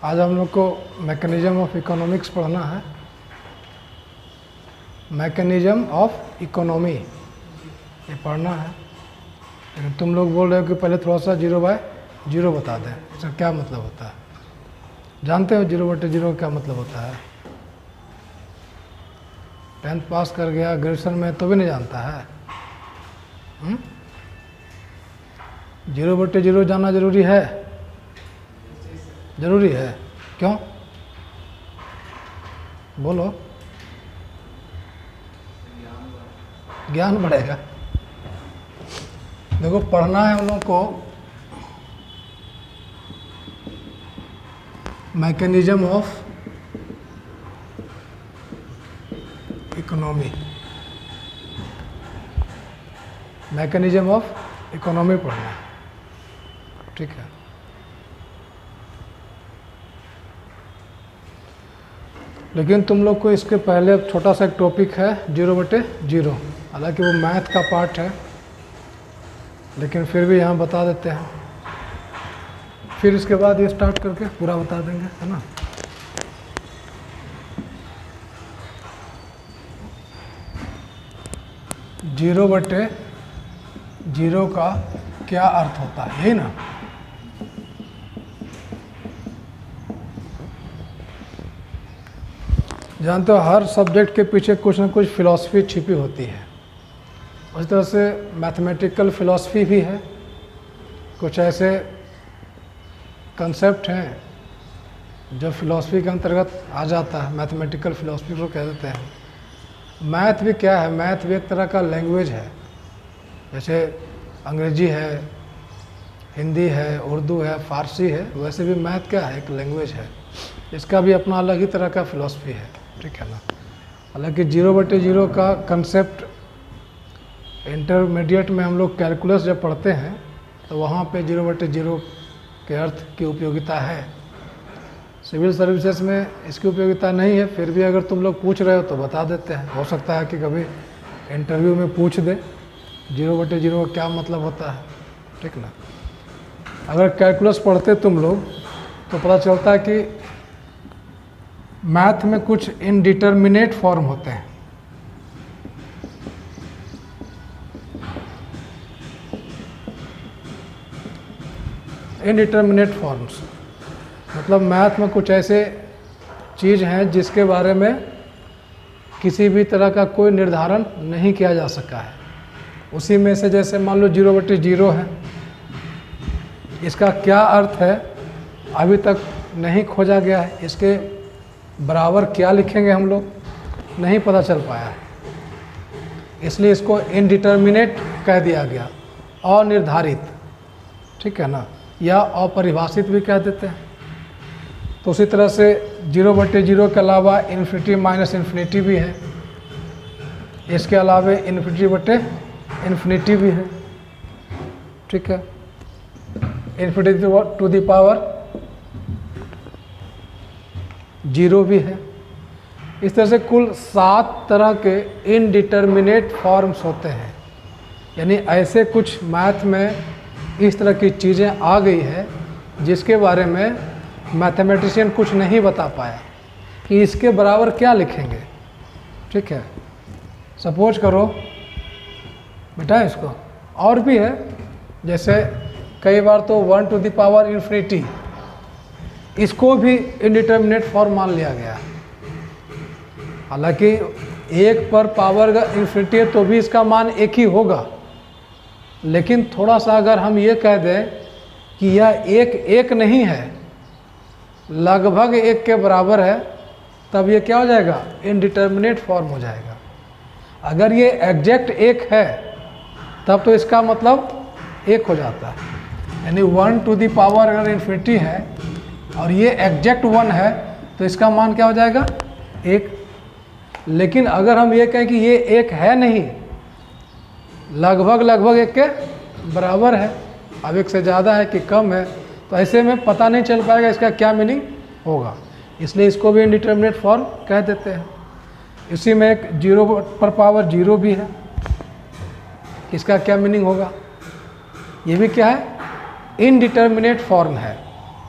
आज हम लोग को मैकेनिज्म ऑफ इकोनॉमिक्स पढ़ना है। मैकेनिज्म ऑफ इकोनॉमी ये पढ़ना है। लेकिन तुम लोग बोल रहे हो कि पहले थोड़ा सा 0/0 बता दें, इसका क्या मतलब होता है? जानते हो 0/0 क्या मतलब होता है? 10th पास कर गया ग्रेजुएशन में तो भी नहीं जानता है। 0/0 जानना जरूरी है? जरूरी है। क्यों? बोलो। ज्ञान बढ़ेगा। देखो पढ़ना है हम लोग को mechanism of economy. Mechanism of economy पढ़ना है, ठीक है। लेकिन तुम लोग को इसके पहले छोटा सा एक टॉपिक है 0/0। हालांकि वो मैथ का पार्ट है, लेकिन फिर भी यहाँ बता देते हैं। फिर इसके बाद ये स्टार्ट करके पूरा बता देंगे, है ना। जीरो बटे जीरो का क्या अर्थ होता है, यही ना। जानते हो हर सब्जेक्ट के पीछे कुछ ना कुछ फिलॉसफी छिपी होती है। उस तरह से मैथमेटिकल फिलॉसफी भी है। कुछ ऐसे कंसेप्ट हैं जो फिलॉसफी के अंतर्गत आ जाता है, मैथमेटिकल फिलॉसफी को कह देते हैं। मैथ भी क्या है? मैथ भी एक तरह का लैंग्वेज है। जैसे अंग्रेजी है, हिंदी है, उर्दू है, फारसी है, वैसे भी मैथ क्या है? एक लैंग्वेज है। इसका भी अपना अलग ही तरह का फिलॉसफी है, ठीक है ना। हालांकि 0/0 का कंसेप्ट इंटरमीडिएट में हम लोग कैलकुलस जब पढ़ते हैं तो वहाँ पे 0/0 के अर्थ की उपयोगिता है। सिविल सर्विसेज में इसकी उपयोगिता नहीं है, फिर भी अगर तुम लोग पूछ रहे हो तो बता देते हैं। हो सकता है कि कभी इंटरव्यू में पूछ दे 0/0 का क्या मतलब होता है, ठीक ना। अगर कैलकुलस पढ़ते तुम लोग तो पता चलता है कि मैथ में कुछ इनडिटर्मिनेट फॉर्म होते हैं। इनडिटर्मिनेट फॉर्म्स मतलब मैथ में कुछ ऐसे चीज़ हैं जिसके बारे में किसी भी तरह का कोई निर्धारण नहीं किया जा सका है। उसी में से जैसे मान लो 0/0 है, इसका क्या अर्थ है अभी तक नहीं खोजा गया है। इसके बराबर क्या लिखेंगे हम लोग, नहीं पता चल पाया है। इसलिए इसको इनडिटर्मिनेट कह दिया गया, अनिर्धारित, ठीक है ना, या अपरिभाषित भी कह देते हैं। तो उसी तरह से 0/0 के अलावा इन्फिनिटी माइनस इन्फिनिटी भी है। इसके अलावा इन्फिनिटी भी है, ठीक है। इन्फिनिटी टू द पावर 0 भी है। इस तरह से कुल 7 तरह के इनडिटर्मिनेट फॉर्म्स होते हैं। यानी ऐसे कुछ मैथ में इस तरह की चीज़ें आ गई है जिसके बारे में मैथमेटिशियन कुछ नहीं बता पाया कि इसके बराबर क्या लिखेंगे, ठीक है। सपोज करो बेटा इसको और भी है, जैसे कई बार तो 1 टू द पावर इन्फिनिटी, इसको भी इनडिटर्मिनेट फॉर्म मान लिया गया। हालांकि 1 पर पावर इन्फिनिटी है तो भी इसका मान 1 ही होगा। लेकिन थोड़ा सा अगर हम ये कह दें कि यह 1 नहीं है, लगभग 1 के बराबर है, तब ये क्या हो जाएगा? इनडिटर्मिनेट फॉर्म हो जाएगा। अगर ये एग्जैक्ट 1 है तब तो इसका मतलब 1 हो जाता है। यानी 1 टू द पावर अगर इन्फिनिटी है और ये एग्जैक्ट 1 है तो इसका मान क्या हो जाएगा? 1। लेकिन अगर हम ये कहें कि ये 1 है नहीं, लगभग 1 के बराबर है, अब 1 से ज़्यादा है कि कम है, तो ऐसे में पता नहीं चल पाएगा इसका क्या मीनिंग होगा। इसलिए इसको भी इनडिटर्मिनेट फॉर्म कह देते हैं। इसी में एक 0/0 भी है, इसका क्या मीनिंग होगा? ये भी क्या है? इनडिटर्मिनेट फॉर्म है,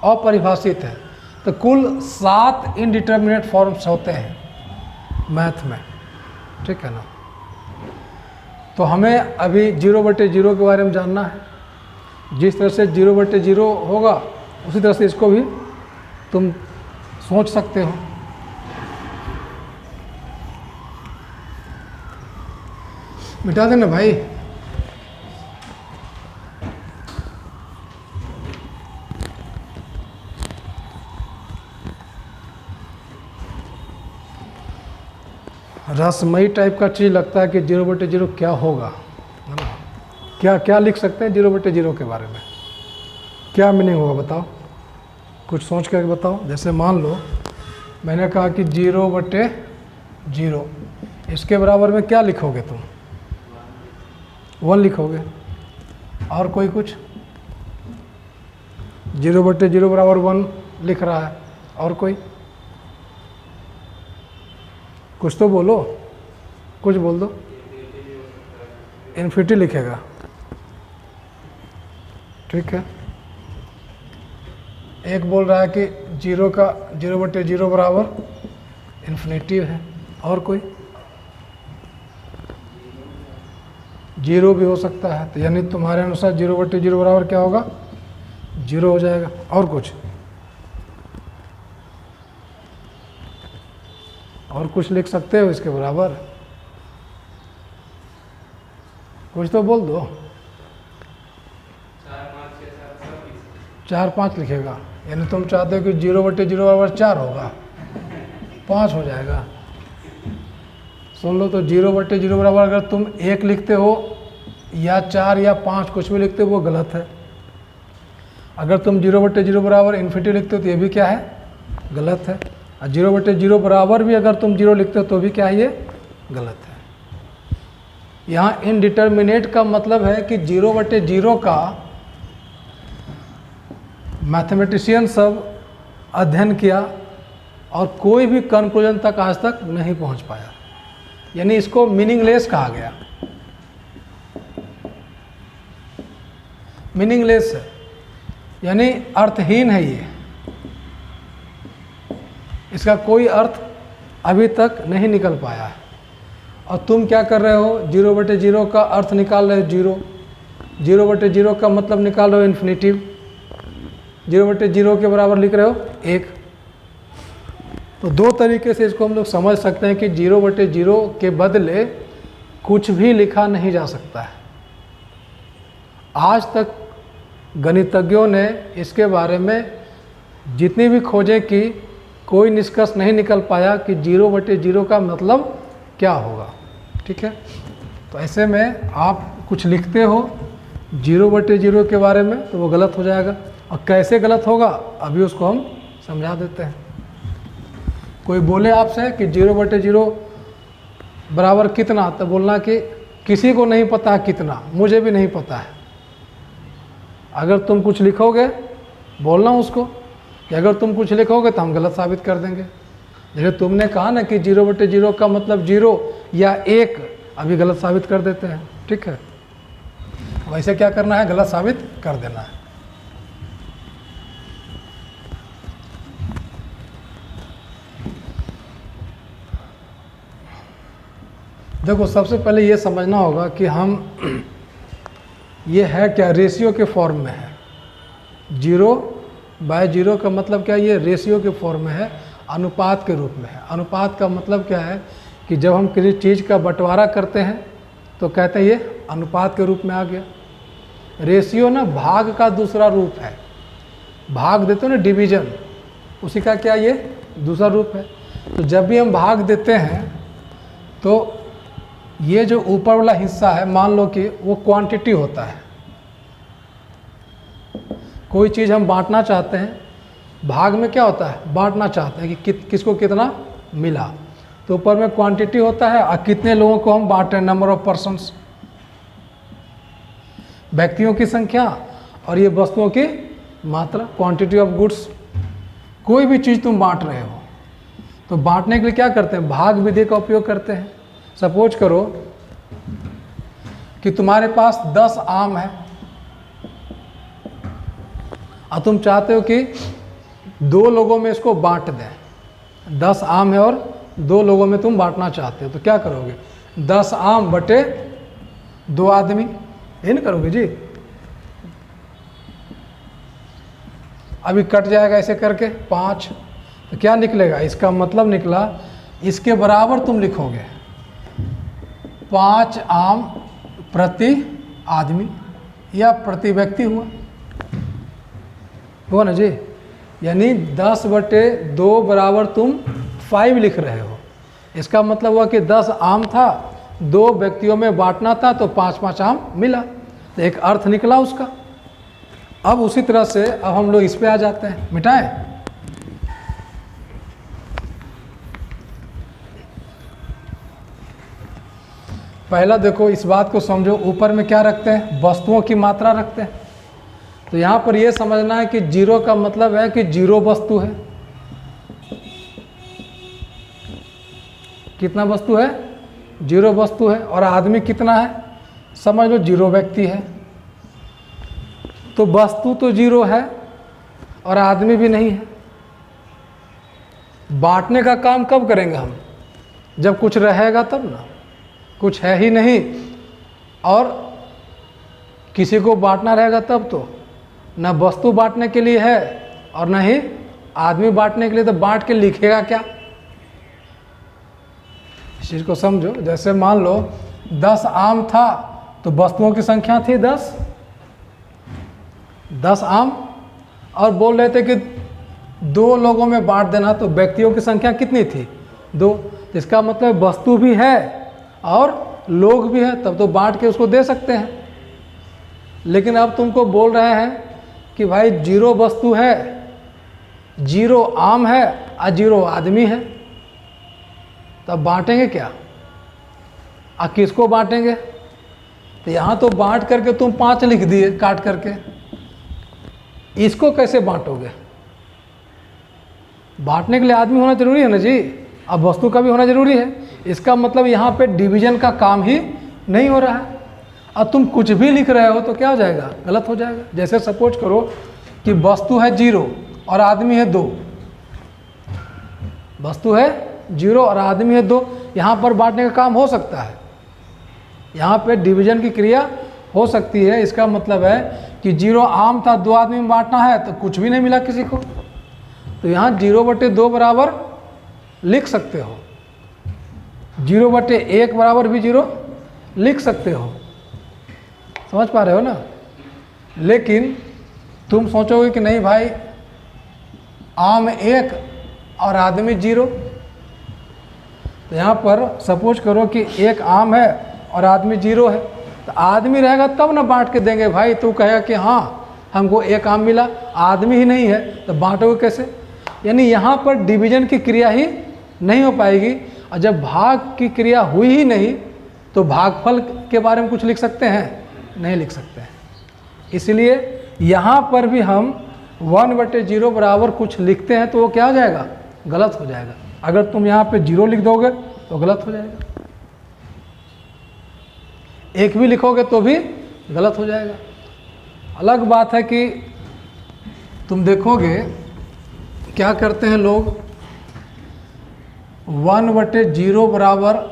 अपरिभाषित है। तो कुल 7 इनडिटर्मिनेट फॉर्म्स होते हैं मैथ में, ठीक है ना। तो हमें अभी 0/0 के बारे में जानना है। जिस तरह से 0/0 होगा उसी तरह से इसको भी तुम सोच सकते हो। मिटा देना भाई। रसमई टाइप का चीज़ लगता है कि 0/0 क्या होगा, है ना। क्या क्या लिख सकते हैं 0/0 के बारे में, क्या मीनिंग होगा बताओ, कुछ सोच करके बताओ। जैसे मान लो मैंने कहा कि 0/0, इसके बराबर में क्या लिखोगे तुम? 1 लिखोगे। और कोई कुछ? 0/0 बराबर 1 लिख रहा है। और कोई कुछ तो बोलो, कुछ बोल दो। इन्फिनिटी लिखेगा, ठीक है। एक बोल रहा है कि 0/0 बराबर इन्फिनिटी है। और कोई? 0 भी हो सकता है, तो यानी तुम्हारे अनुसार 0/0 बराबर क्या होगा? 0 हो जाएगा। और कुछ? और कुछ लिख सकते हो इसके बराबर? कुछ तो बोल दो। 4, 5 लिखेगा, यानी तुम चाहते हो कि 0/0 बराबर 4 होगा, 5 हो जाएगा। सुन लो, तो 0/0 बराबर अगर तुम 1 लिखते हो या 4 या 5 कुछ भी लिखते हो वो गलत है। अगर तुम 0/0 बराबर इन्फिनिटी लिखते हो तो ये भी क्या है? गलत है। और 0/0 बराबर भी अगर तुम 0 लिखते हो तो भी क्या है? ये गलत है। यहाँ इनडिटर्मिनेट का मतलब है कि 0/0 का मैथमेटिशियन सब अध्ययन किया और कोई भी कंक्लूजन तक आज तक नहीं पहुँच पाया, यानी इसको मीनिंगलेस कहा गया। मीनिंगलेस है यानी अर्थहीन है ये, इसका कोई अर्थ अभी तक नहीं निकल पाया है। और तुम क्या कर रहे हो? 0/0 का अर्थ निकाल रहे हो 0, 0/0 का मतलब निकाल रहे हो इन्फिनिटिव, 0/0 के बराबर लिख रहे हो 1। तो दो तरीके से इसको हम लोग समझ सकते हैं कि 0/0 के बदले कुछ भी लिखा नहीं जा सकता है। आज तक गणितज्ञों ने इसके बारे में जितनी भी खोजें की, कोई निष्कर्ष नहीं निकल पाया कि 0/0 का मतलब क्या होगा, ठीक है। तो ऐसे में आप कुछ लिखते हो 0/0 के बारे में तो वो गलत हो जाएगा। और कैसे गलत होगा अभी उसको हम समझा देते हैं। कोई बोले आपसे कि 0/0 बराबर कितना, तो बोलना कि किसी को नहीं पता कितना, मुझे भी नहीं पता है। अगर तुम कुछ लिखोगे बोलना उसको कि अगर तुम कुछ लिखोगे तो हम गलत साबित कर देंगे। जैसे तुमने कहा ना कि 0/0 का मतलब 0 या 1, अभी गलत साबित कर देते हैं, ठीक है। वैसे क्या करना है? गलत साबित कर देना है। देखो, सबसे पहले ये समझना होगा कि हम ये है क्या? रेशियो के फॉर्म में है। 0/0 का मतलब क्या? ये रेशियो के फॉर्म में है, अनुपात के रूप में है। अनुपात का मतलब क्या है कि जब हम किसी चीज़ का बंटवारा करते हैं तो कहते हैं ये अनुपात के रूप में आ गया। रेशियो ना भाग का दूसरा रूप है। भाग देते हो ना, डिवीजन, उसी का क्या ये दूसरा रूप है। तो जब भी हम भाग देते हैं तो ये जो ऊपर वाला हिस्सा है, मान लो कि वो क्वांटिटी होता है। कोई चीज़ हम बांटना चाहते हैं, भाग में क्या होता है? बांटना चाहते हैं कि किसको कितना मिला, तो ऊपर में क्वांटिटी होता है और कितने लोगों को हम बांट रहे हैं, नंबर ऑफ पर्सन्स, व्यक्तियों की संख्या, और ये वस्तुओं की मात्रा, क्वांटिटी ऑफ गुड्स। कोई भी चीज़ तुम बांट रहे हो तो बांटने के लिए क्या करते हैं? भाग विधि का उपयोग करते हैं। सपोज करो कि तुम्हारे पास 10 आम है और तुम चाहते हो कि 2 लोगों में इसको बांट दें, 10 आम है और 2 लोगों में तुम बांटना चाहते हो, तो क्या करोगे? 10 आम बटे 2 आदमी, ये नहीं करोगे जी? अभी कट जाएगा ऐसे करके 5, तो क्या निकलेगा? इसका मतलब निकला इसके बराबर तुम लिखोगे 5 आम प्रति आदमी या प्रति व्यक्ति हुआ ना जी। यानी 10 बटे 2 बराबर तुम 5 लिख रहे हो। इसका मतलब हुआ कि 10 आम था, 2 व्यक्तियों में बांटना था, तो 5-5 आम मिला, तो एक अर्थ निकला उसका। अब उसी तरह से अब हम लोग इस पे आ जाते हैं, मिटाएं। पहला देखो, इस बात को समझो, ऊपर में क्या रखते हैं? वस्तुओं की मात्रा रखते हैं। तो यहाँ पर यह समझना है कि 0 का मतलब है कि 0 वस्तु है। कितना वस्तु है? 0 वस्तु है। और आदमी कितना है? समझ लो 0 व्यक्ति है। तो वस्तु तो 0 है और आदमी भी नहीं है। बांटने का काम कब करेंगे हम? जब कुछ रहेगा तब ना। कुछ है ही नहीं और किसी को बांटना रहेगा तब, तो ना वस्तु बांटने के लिए है और ना ही आदमी बांटने के लिए, तो बांट के लिखेगा क्या? इस चीज को समझो। जैसे मान लो 10 आम था तो वस्तुओं की संख्या थी 10 आम, और बोल रहे थे कि 2 लोगों में बांट देना, तो व्यक्तियों की संख्या कितनी थी? 2। इसका मतलब वस्तु भी है और लोग भी हैं, तब तो बांट के उसको दे सकते हैं। लेकिन अब तुमको बोल रहे हैं कि भाई 0 वस्तु है, 0 आम है और 0 आदमी है, तब बांटेंगे क्या? किसको बांटेंगे? तो यहाँ तो बांट करके तुम 5 लिख दिए काट करके, इसको कैसे बांटोगे? बांटने के लिए आदमी होना जरूरी है ना जी, अब वस्तु का भी होना जरूरी है। इसका मतलब यहाँ पे डिवीजन का काम ही नहीं हो रहा है। अब तुम कुछ भी लिख रहे हो तो क्या हो जाएगा? गलत हो जाएगा। जैसे सपोज करो कि वस्तु है 0 और आदमी है 2। वस्तु है 0 और आदमी है 2, यहाँ पर बांटने का काम हो सकता है, यहाँ पे डिवीजन की क्रिया हो सकती है। इसका मतलब है कि 0 आम था, 2 आदमी में बांटना है, तो कुछ भी नहीं मिला किसी को, तो यहाँ 0 बटे 2 बराबर लिख सकते हो, 0 बटे 1 बराबर भी 0 लिख सकते हो। समझ पा रहे हो ना? लेकिन तुम सोचोगे कि नहीं भाई, आम 1 और आदमी 0, तो यहाँ पर सपोज करो कि 1 आम है और आदमी 0 है, तो आदमी रहेगा तब ना बांट के देंगे भाई। तू कहेगा कि हाँ हमको 1 आम मिला, आदमी ही नहीं है, तो बांटोगे कैसे? यानी यहाँ पर डिवीजन की क्रिया ही नहीं हो पाएगी। और जब भाग की क्रिया हुई ही नहीं, तो भागफल के बारे में कुछ लिख सकते हैं? नहीं लिख सकते हैं। इसलिए यहाँ पर भी हम 1/0 बराबर कुछ लिखते हैं तो वो क्या हो जाएगा? गलत हो जाएगा। अगर तुम यहाँ पे 0 लिख दोगे तो गलत हो जाएगा, 1 भी लिखोगे तो भी गलत हो जाएगा। अलग बात है कि तुम देखोगे क्या करते हैं लोग, 1/0 बराबर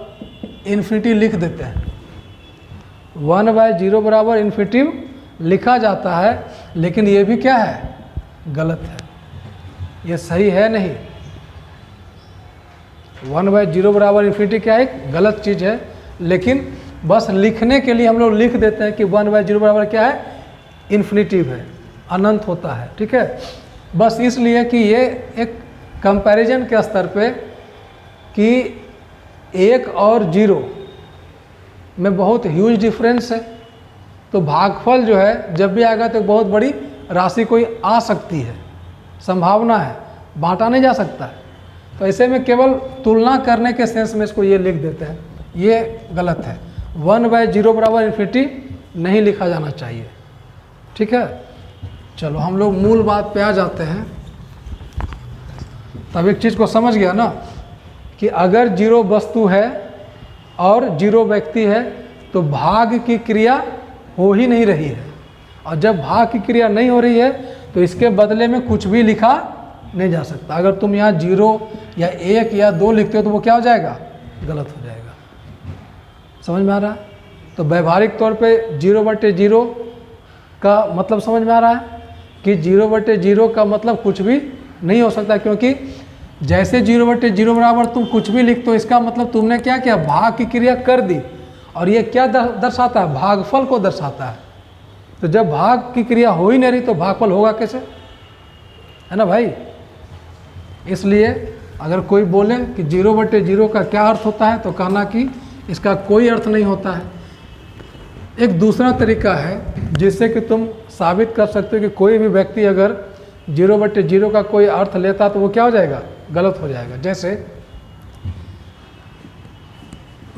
इन्फिनिटी लिख देते हैं। 1/0 बराबर इन्फिनिटी लिखा जाता है, लेकिन ये भी क्या है? गलत है, ये सही है नहीं। 1/0 बराबर इन्फिनिटी क्या है? एक गलत चीज़ है। लेकिन बस लिखने के लिए हम लोग लिख देते हैं कि 1/0 बराबर क्या है? इन्फिनिटिव है, अनंत होता है। ठीक है, बस इसलिए कि ये एक कंपैरिजन के स्तर पे कि 1 और 0 में बहुत ह्यूज डिफरेंस है, तो भागफल जो है जब भी आएगा तो बहुत बड़ी राशि कोई आ सकती है, संभावना है, बांटा नहीं जा सकता है। तो ऐसे में केवल तुलना करने के सेंस में इसको ये लिख देते हैं, ये गलत है। 1/0 बराबर इन्फिनिटी नहीं लिखा जाना चाहिए। ठीक है, चलो हम लोग मूल बात पे आ जाते हैं। तब एक चीज़ को समझ गया ना कि अगर 0 वस्तु है और 0 व्यक्ति है तो भाग की क्रिया हो ही नहीं रही है, और जब भाग की क्रिया नहीं हो रही है तो इसके बदले में कुछ भी लिखा नहीं जा सकता। अगर तुम यहाँ 0 या 1 या 2 लिखते हो तो वो क्या हो जाएगा, गलत हो जाएगा। समझ में आ रहा है? तो व्यवहारिक तौर पे 0/0 का मतलब समझ में आ रहा है कि 0/0 का मतलब कुछ भी नहीं हो सकता, क्योंकि जैसे 0/0 बराबर तुम कुछ भी लिखते हो, इसका मतलब तुमने क्या किया, भाग की क्रिया कर दी। और ये क्या दर्शाता है, भागफल को दर्शाता है। तो जब भाग की क्रिया हो ही नहीं रही तो भागफल होगा कैसे, है ना भाई? इसलिए अगर कोई बोले कि 0/0 का क्या अर्थ होता है तो कहना कि इसका कोई अर्थ नहीं होता है। एक दूसरा तरीका है जिससे कि तुम साबित कर सकते हो कि कोई भी व्यक्ति अगर 0/0 का कोई अर्थ लेता तो वो क्या हो जाएगा, गलत हो जाएगा। जैसे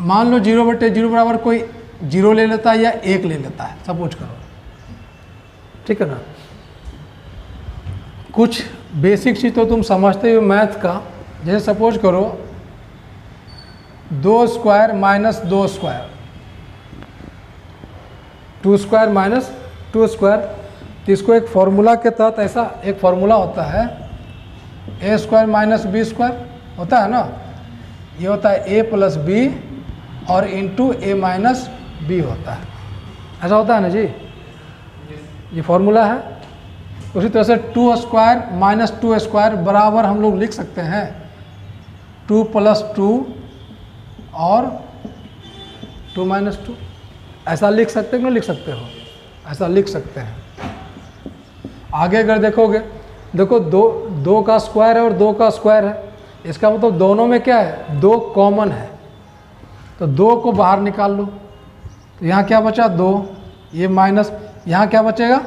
मान लो 0/0 बराबर कोई 0 ले लेता है या 1 ले लेता है, सपोज करो, ठीक है ना। कुछ बेसिक चीज़ तो तुम समझते हो मैथ का। जैसे सपोज करो 2 square minus 2 square, 2 square minus 2 square. तो इसको एक फॉर्मूला के तहत, ऐसा एक फॉर्मूला होता है, a square minus B square होता है ना। ये होता है a प्लस बी और इंटू a माइनस बी होता है, ऐसा होता है ना जी। ये फॉर्मूला है। उसी तरह से 2 स्क्वायर माइनस 2 स्क्वायर बराबर हम लोग लिख सकते हैं 2 प्लस 2 और 2 माइनस 2। ऐसा लिख सकते हो, नहीं लिख सकते हो, ऐसा लिख सकते हैं। आगे अगर देखोगे, देखो 2 का स्क्वायर है और 2 का स्क्वायर है, इसका मतलब दोनों में क्या है, 2 कॉमन है। तो 2 को बाहर निकाल लो, तो यहाँ क्या बचा 2, ये माइनस, यहाँ क्या बचेगा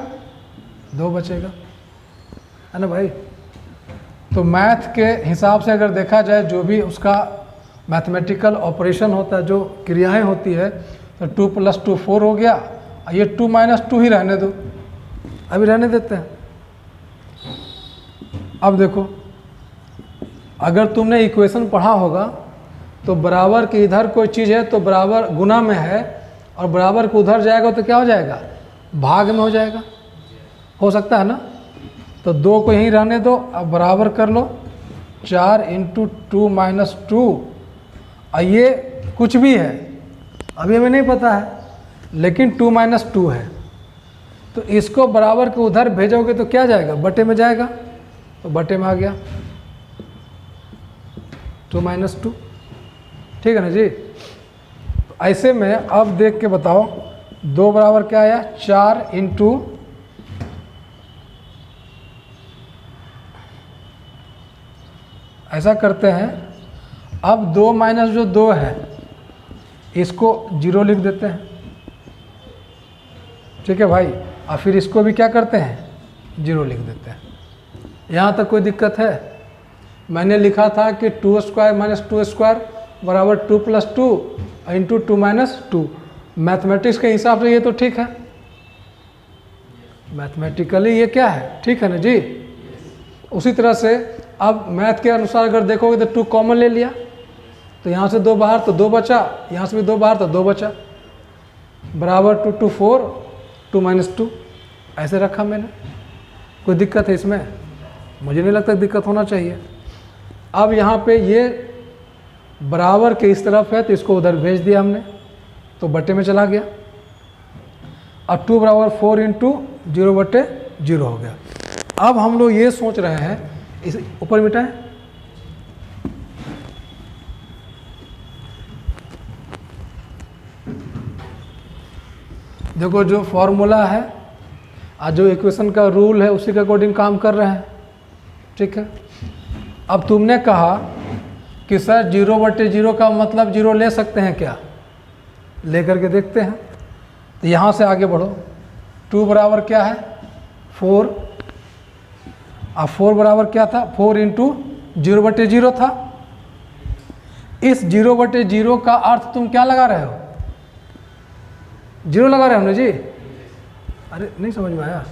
2 बचेगा, है ना भाई। तो मैथ के हिसाब से अगर देखा जाए, जो भी उसका मैथमेटिकल ऑपरेशन होता है, जो क्रियाएं होती है, तो 2 प्लस 2 4 हो गया। ये 2 माइनस 2 ही रहने दो, अभी रहने देते हैं। अब देखो, अगर तुमने इक्वेशन पढ़ा होगा तो बराबर के इधर कोई चीज़ है तो बराबर गुना में है, और बराबर को उधर जाएगा तो क्या हो जाएगा, भाग में हो जाएगा, हो सकता है ना। तो 2 को यहीं रहने दो, अब बराबर कर लो 4 इंटू 2 माइनस 2। ये कुछ भी है, अभी हमें नहीं पता है, लेकिन 2 माइनस 2 है। तो इसको बराबर के उधर भेजोगे तो क्या जाएगा, बटे में जाएगा, तो बटे में आ गया 2 माइनस 2, ठीक है ना जी। तो ऐसे में अब देख के बताओ, 2 बराबर क्या आया, 4 इंटू, ऐसा करते हैं, अब 2 माइनस जो 2 है इसको 0 लिख देते हैं, ठीक है भाई। और फिर इसको भी क्या करते हैं, 0 लिख देते हैं। यहाँ तक कोई दिक्कत है? मैंने लिखा था कि 2 स्क्वायर माइनस 2 स्क्वायर बराबर 2 प्लस 2 इंटू 2 माइनस 2। मैथमेटिक्स के हिसाब से ये तो ठीक है, मैथमेटिकली ये क्या है, ठीक है ना जी। उसी तरह से अब मैथ के अनुसार अगर देखोगे तो 2 कॉमन ले लिया, तो यहाँ से 2 बाहर तो 2 बचा, यहाँ से भी 2 बाहर तो 2 बचा, बराबर 2 2 4 2 माइनस 2, ऐसे रखा मैंने। कोई दिक्कत है इसमें? मुझे नहीं लगता दिक्कत होना चाहिए। अब यहाँ पे ये बराबर के इस तरफ है तो इसको उधर भेज दिया हमने, तो बटे में चला गया। अब 2 बराबर 4 इंटू 0/0 हो गया। अब हम लोग ये सोच रहे हैं, इस ऊपर मिटाएं, देखो जो फॉर्मूला है और जो इक्वेशन का रूल है उसी के अकॉर्डिंग काम कर रहे हैं, ठीक है। अब तुमने कहा कि सर 0/0 का मतलब 0 ले सकते हैं क्या, लेकर के देखते हैं। तो यहाँ से आगे बढ़ो, 2 बराबर क्या है 4, अब 4 बराबर क्या था, 4 इंटू 0/0 था। इस 0/0 का अर्थ तुम क्या लगा रहे हो, 0 लगा रहे हो ना जी। अरे नहीं समझ में आया?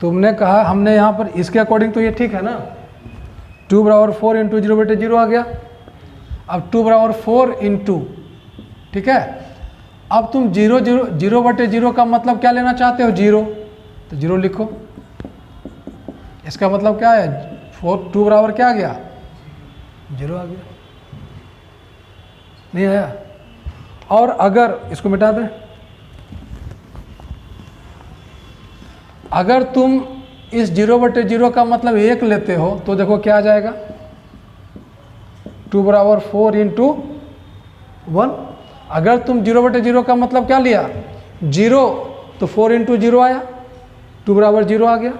तुमने कहा, हमने यहाँ पर इसके अकॉर्डिंग तो ये ठीक है ना, 2 बराबर 4 इंटू 0/0 आ गया। अब 2 बराबर 4 इंटू, ठीक है। अब तुम 0/0 का मतलब क्या लेना चाहते हो, 0, तो 0 लिखो। इसका मतलब क्या है, 2 बराबर क्या आ गया, 0 आ गया, नहीं आया। और अगर इसको मिटा दें, अगर तुम इस 0/0 का मतलब 1 लेते हो तो देखो क्या आ जाएगा, 2 बराबर 4 इंटू 1। अगर तुम 0/0 का मतलब क्या लिया, 0, तो 4 इंटू 0 आया, 2 बराबर 0 आ गया।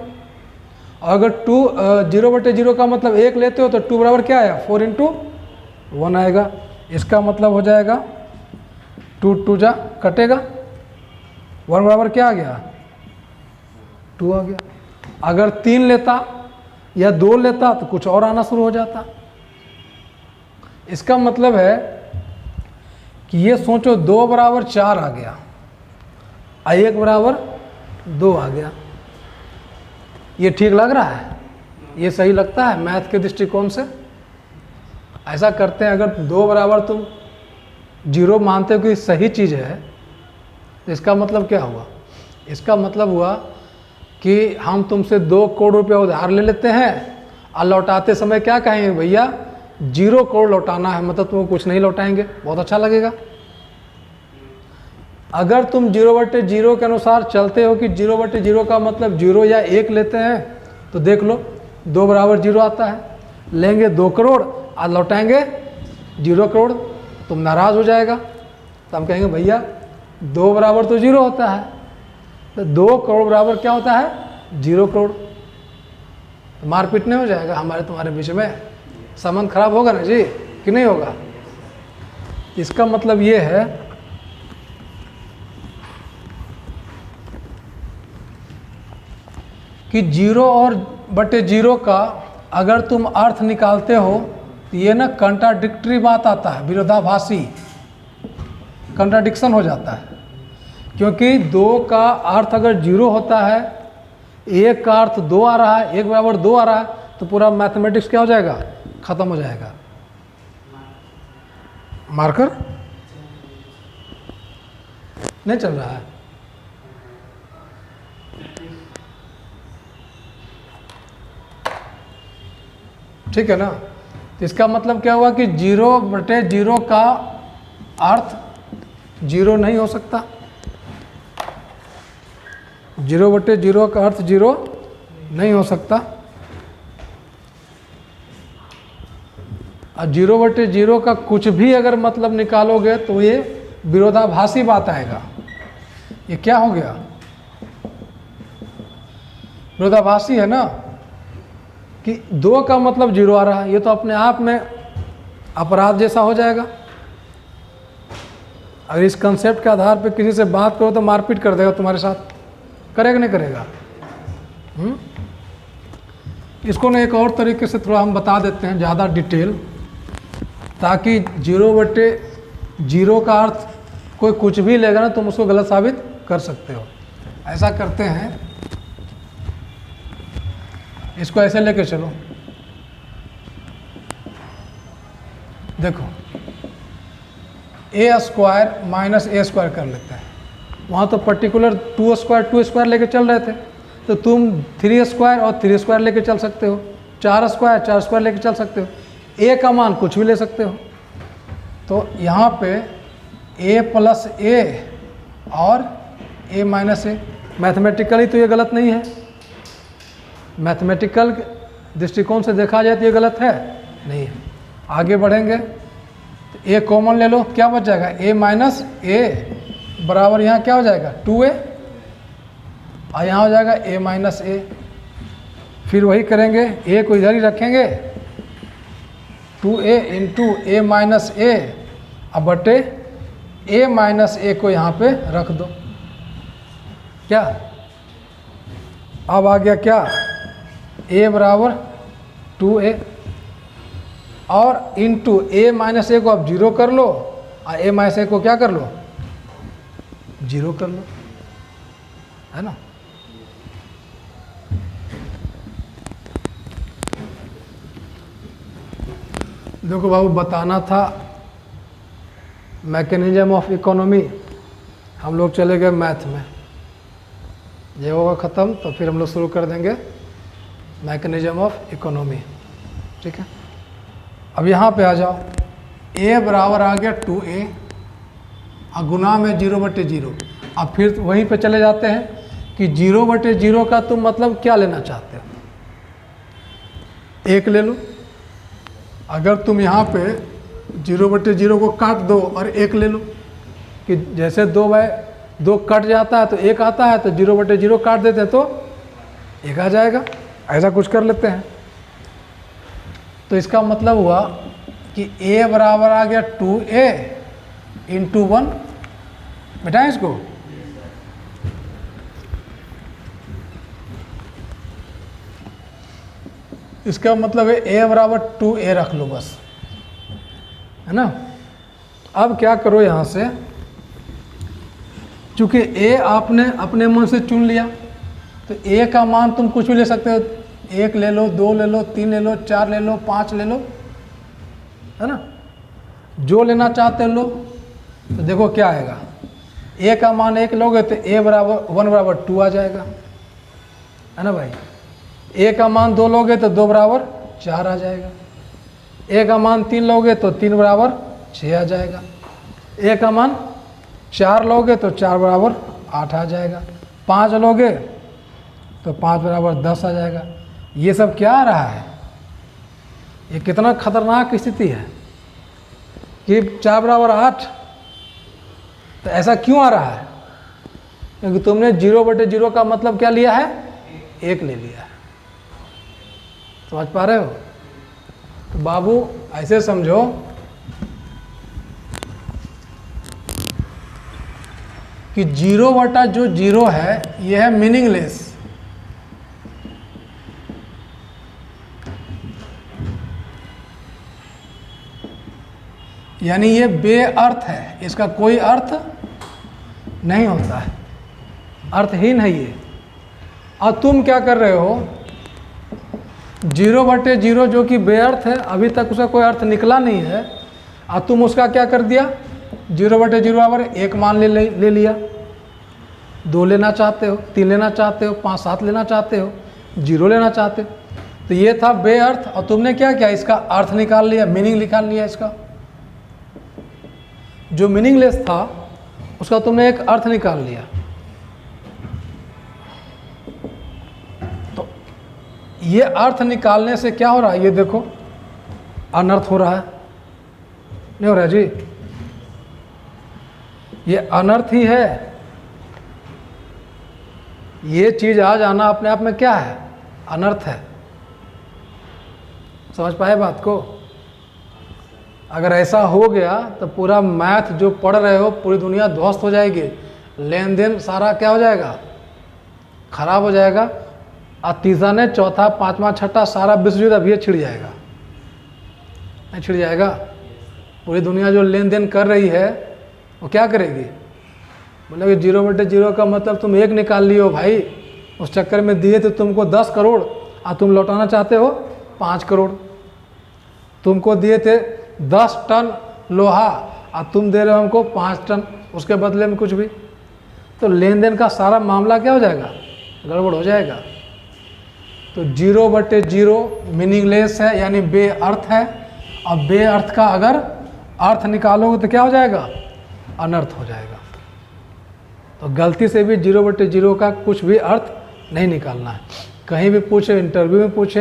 और अगर 0/0 का मतलब 1 लेते हो तो 2 बराबर क्या आया, 4 इंटू 1 आएगा। इसका मतलब हो जाएगा 2 2 जा कटेगा, 1 बराबर क्या आ गया, 2 आ गया। अगर 3 लेता या 2 लेता तो कुछ और आना शुरू हो जाता। इसका मतलब है कि ये सोचो 2 बराबर 4 आ गया और 1 बराबर 2 आ गया। ये ठीक लग रहा है, ये सही लगता है मैथ के दृष्टिकोण से। ऐसा करते हैं, अगर 2 बराबर तुम 0 मानते हो कि सही चीज़ है तो इसका मतलब क्या हुआ, इसका मतलब हुआ कि हम तुमसे 2 करोड़ रुपया उधार ले लेते हैं और लौटाते समय क्या कहेंगे, भैया 0 करोड़ लौटाना है, मतलब तुमको कुछ नहीं लौटाएंगे, बहुत अच्छा लगेगा। अगर तुम 0/0 के अनुसार चलते हो कि 0/0 का मतलब 0 या 1 लेते हैं तो देख लो 2 बराबर 0 आता है, लेंगे 2 करोड़ और लौटाएंगे 0 करोड़, तुम नाराज़ हो जाएगा। तो हम कहेंगे भैया 2 बराबर तो 0 होता है, तो 2 करोड़ बराबर क्या होता है, 0 करोड़। तो मारपीट नहीं हो जाएगा हमारे तुम्हारे बीच में, संबंध खराब होगा ना जी, कि नहीं होगा। इसका मतलब ये है कि 0 और बटे 0 का अगर तुम अर्थ निकालते हो तो ये ना कंट्राडिक्टरी बात आता है, विरोधाभासी, कंट्राडिक्शन हो जाता है। क्योंकि 2 का अर्थ अगर 0 होता है, 1 का अर्थ 2 आ रहा है, 1 बराबर 2 आ रहा है, तो पूरा मैथमेटिक्स क्या हो जाएगा, खत्म हो जाएगा। मार्कर नहीं चल रहा है, ठीक है ना। तो इसका मतलब क्या हुआ कि 0/0 का अर्थ 0 नहीं हो सकता, 0/0 का अर्थ 0 नहीं हो सकता। और 0/0 का कुछ भी अगर मतलब निकालोगे तो ये विरोधाभासी बात आएगा। ये क्या हो गया, विरोधाभासी है ना, कि 2 का मतलब 0 आ रहा है, ये तो अपने आप में अपराध जैसा हो जाएगा। अगर इस कंसेप्ट के आधार पे किसी से बात करो तो मारपीट कर देगा तुम्हारे साथ, करेगा नहीं करेगा। इसको ना एक और तरीके से थोड़ा हम बता देते हैं, ज़्यादा डिटेल, ताकि 0/0 का अर्थ कोई कुछ भी लेगा ना तुम उसको गलत साबित कर सकते हो। ऐसा करते हैं, इसको ऐसे लेके चलो, देखो a² माइनस a² कर लेते हैं। वहाँ तो पर्टिकुलर 2² लेके चल रहे थे, तो तुम 3² और 3² लेके चल सकते हो, 4² लेके चल सकते हो, a का मान कुछ भी ले सकते हो। तो यहाँ पे a + a और a - a, मैथमेटिकली तो ये गलत नहीं है, मैथमेटिकल दृष्टिकोण से देखा जाए तो ये गलत है नहीं है। आगे बढ़ेंगे तो a कॉमन ले लो, क्या बच जाएगा, a - a बराबर यहाँ क्या हो जाएगा 2a, और यहाँ हो जाएगा a - a। फिर वही करेंगे, a को इधर ही रखेंगे, 2a इंटू a - a, अब बटे a - a को यहाँ पे रख दो। क्या अब आ गया, क्या a बराबर 2a, और इंटू a - a को अब 0 कर लो, और a - a को क्या कर लो, 0 कर लो, है ना। देखो बाबू, बताना था मैकेनिज्म ऑफ इकोनॉमी, हम लोग चले गए मैथ में। ये होगा ख़त्म तो फिर हम लोग शुरू कर देंगे मैकेनिज्म ऑफ इकोनॉमी। ठीक है, अब यहाँ पे आ जाओ, a बराबर आ गया 2a और गुना में 0/0। अब फिर वहीं पे चले जाते हैं कि 0/0 का तुम मतलब क्या लेना चाहते हो, 1 ले लो। अगर तुम यहाँ पे 0/0 को काट दो और 1 ले लो, कि जैसे 2/2 कट जाता है तो 1 आता है, तो 0/0 काट देते हैं तो 1 आ जाएगा। ऐसा कुछ कर लेते हैं। तो इसका मतलब हुआ कि a बराबर आ गया 2a इंटू 1। बेटा इसको इसका मतलब है a बराबर 2a रख लो बस, है ना। अब क्या करो, यहाँ से चूंकि a आपने अपने मन से चुन लिया, तो a का मान तुम कुछ भी ले सकते हो, 1 ले लो, 2 ले लो, 3 ले लो, 4 ले लो, 5 ले लो, है ना। जो लेना चाहते हो लो। तो देखो क्या आएगा, a का मान 1 लोगे तो a बराबर 1 बराबर 2 आ जाएगा, है ना भाई। a का मान 2 लोगे तो 2 बराबर 4 आ जाएगा। a का मान 3 लोगे तो 3 बराबर 6 आ जाएगा। a का मान 4 लोगे तो 4 बराबर 8 आ जाएगा। 5 लोगे तो 5 बराबर 10 आ जाएगा। ये सब क्या आ रहा है, ये कितना खतरनाक स्थिति है कि 4 बराबर 8। तो ऐसा क्यों आ रहा है, क्योंकि तुमने 0/0 का मतलब क्या लिया है, 1 ले लिया है। समझ पा रहे हो। तो बाबू ऐसे समझो कि 0/0 है, यह है मीनिंगलेस। यानी ये बेअर्थ है, इसका कोई अर्थ नहीं होता है, अर्थहीन है ये। और तुम क्या कर रहे हो, 0/0 जो कि बेअर्थ है, अभी तक उसका कोई अर्थ निकला नहीं है, और तुम उसका क्या कर दिया, 0/0 बराबर 1 मान ले लिया। 2 लेना चाहते हो, 3 लेना चाहते हो, 5, 7 लेना चाहते हो, 0 लेना चाहते हो। तो ये था बेअर्थ, और तुमने क्या किया, इसका अर्थ निकाल लिया, मीनिंग निकाल लिया। इसका जो मीनिंगलेस था उसका तुमने एक अर्थ निकाल लिया। तो ये अर्थ निकालने से क्या हो रहा है, ये देखो अनर्थ हो रहा है, नहीं हो रहा जी, ये अनर्थ ही है। ये चीज आ जाना अपने आप में क्या है, अनर्थ है। समझ पाए बात को। अगर ऐसा हो गया तो पूरा मैथ जो पढ़ रहे हो पूरी दुनिया ध्वस्त हो जाएगी, लेन देन सारा क्या हो जाएगा, खराब हो जाएगा। और तीसरा ने चौथा पांचवा छठा सारा विश्व युद्ध अभी छिड़ जाएगा, नहीं छिड़ जाएगा। पूरी दुनिया जो लेन देन कर रही है वो क्या करेगी, मतलब कि 0/0 का मतलब तुम 1 निकाल लियो भाई, उस चक्कर में दिए तो तुमको 10 करोड़ और तुम लौटाना चाहते हो 5 करोड़। तुमको दिए थे 10 टन लोहा और तुम दे रहे हो हमको 5 टन, उसके बदले में कुछ भी। तो लेन देन का सारा मामला क्या हो जाएगा, गड़बड़ हो जाएगा। तो 0/0 मीनिंगलेस है, यानी बेअर्थ है। और बेअर्थ का अगर अर्थ निकालोगे तो क्या हो जाएगा, अनर्थ हो जाएगा। तो गलती से भी 0/0 का कुछ भी अर्थ नहीं निकालना है। कहीं भी पूछे, इंटरव्यू में पूछे